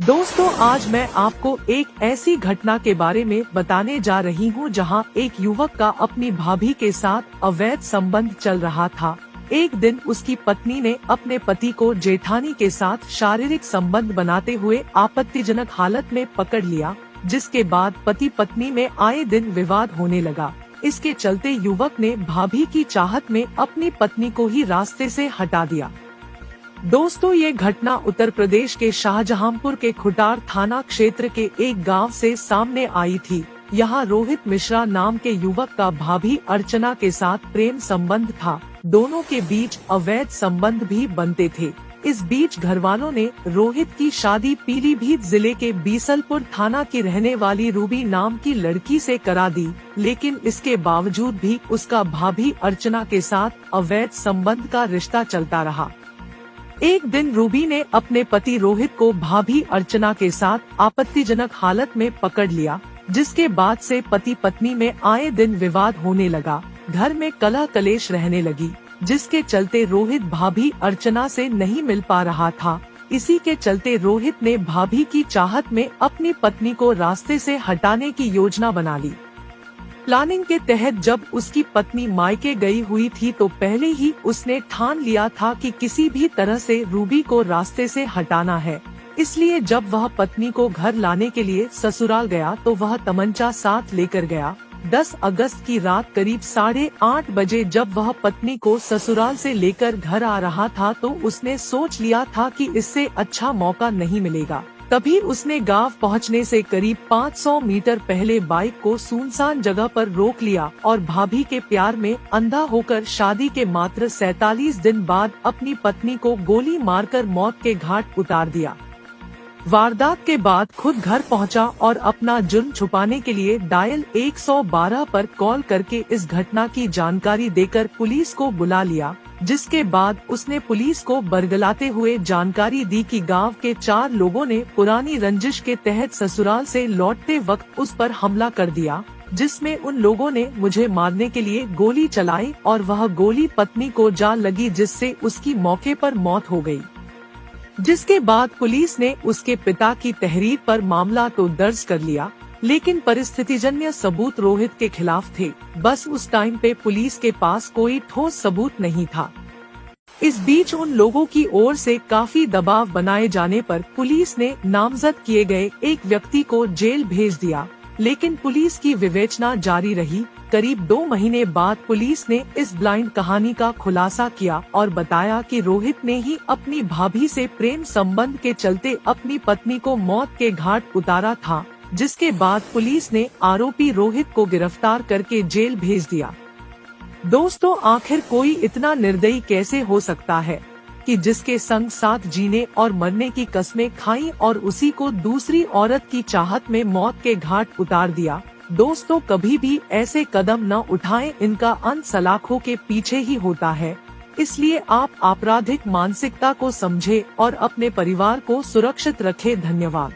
दोस्तों, आज मैं आपको एक ऐसी घटना के बारे में बताने जा रही हूँ जहाँ एक युवक का अपनी भाभी के साथ अवैध संबंध चल रहा था। एक दिन उसकी पत्नी ने अपने पति को जेठानी के साथ शारीरिक संबंध बनाते हुए आपत्तिजनक हालत में पकड़ लिया, जिसके बाद पति पत्नी में आए दिन विवाद होने लगा। इसके चलते युवक ने भाभी की चाहत में अपनी पत्नी को ही रास्ते से हटा दिया। दोस्तों, ये घटना उत्तर प्रदेश के शाहजहांपुर के खुटार थाना क्षेत्र के एक गांव से सामने आई थी। यहाँ रोहित मिश्रा नाम के युवक का भाभी अर्चना के साथ प्रेम संबंध था। दोनों के बीच अवैध संबंध भी बनते थे। इस बीच घरवालों ने रोहित की शादी पीलीभीत जिले के बीसलपुर थाना की रहने वाली रूबी नाम की लड़की से करा दी, लेकिन इसके बावजूद भी उसका भाभी अर्चना के साथ अवैध संबंध का रिश्ता चलता रहा। एक दिन रूबी ने अपने पति रोहित को भाभी अर्चना के साथ आपत्तिजनक हालत में पकड़ लिया, जिसके बाद से पति पत्नी में आए दिन विवाद होने लगा। घर में कलह कलेश रहने लगी, जिसके चलते रोहित भाभी अर्चना से नहीं मिल पा रहा था। इसी के चलते रोहित ने भाभी की चाहत में अपनी पत्नी को रास्ते से हटाने की योजना बना ली। प्लानिंग के तहत जब उसकी पत्नी मायके गई हुई थी तो पहले ही उसने ठान लिया था कि किसी भी तरह से रूबी को रास्ते से हटाना है। इसलिए जब वह पत्नी को घर लाने के लिए ससुराल गया तो वह तमंचा साथ लेकर गया। 10 अगस्त की रात करीब 8:30 बजे जब वह पत्नी को ससुराल से लेकर घर आ रहा था तो उसने सोच लिया था कि इससे अच्छा मौका नहीं मिलेगा। तभी उसने गांव पहुंचने से करीब 500 मीटर पहले बाइक को सुनसान जगह पर रोक लिया और भाभी के प्यार में अंधा होकर शादी के मात्र 47 दिन बाद अपनी पत्नी को गोली मारकर मौत के घाट उतार दिया। वारदात के बाद खुद घर पहुंचा और अपना जुर्म छुपाने के लिए डायल 112 पर कॉल करके इस घटना की जानकारी देकर पुलिस को बुला लिया, जिसके बाद उसने पुलिस को बरगलाते हुए जानकारी दी कि गांव के 4 लोगों ने पुरानी रंजिश के तहत ससुराल से लौटते वक्त उस पर हमला कर दिया, जिसमें उन लोगों ने मुझे मारने के लिए गोली चलाई और वह गोली पत्नी को जा लगी, जिससे उसकी मौके पर मौत हो गई। जिसके बाद पुलिस ने उसके पिता की तहरीर पर मामला तो दर्ज कर लिया, लेकिन परिस्थितिजन्य सबूत रोहित के खिलाफ थे। बस उस टाइम पे पुलिस के पास कोई ठोस सबूत नहीं था। इस बीच उन लोगों की ओर से काफी दबाव बनाए जाने पर पुलिस ने नामजद किए गए एक व्यक्ति को जेल भेज दिया, लेकिन पुलिस की विवेचना जारी रही। करीब 2 महीने बाद पुलिस ने इस ब्लाइंड कहानी का खुलासा किया और बताया कि रोहित ने ही अपनी भाभी से प्रेम संबंध के चलते अपनी पत्नी को मौत के घाट उतारा था, जिसके बाद पुलिस ने आरोपी रोहित को गिरफ्तार करके जेल भेज दिया। दोस्तों, आखिर कोई इतना निर्दयी कैसे हो सकता है कि जिसके संग साथ जीने और मरने की कस्में खाई और उसी को दूसरी औरत की चाहत में मौत के घाट उतार दिया। दोस्तों, कभी भी ऐसे कदम न उठाएं, इनका अंत सलाखों के पीछे ही होता है। इसलिए आप आपराधिक मानसिकता को समझें और अपने परिवार को सुरक्षित रखें। धन्यवाद।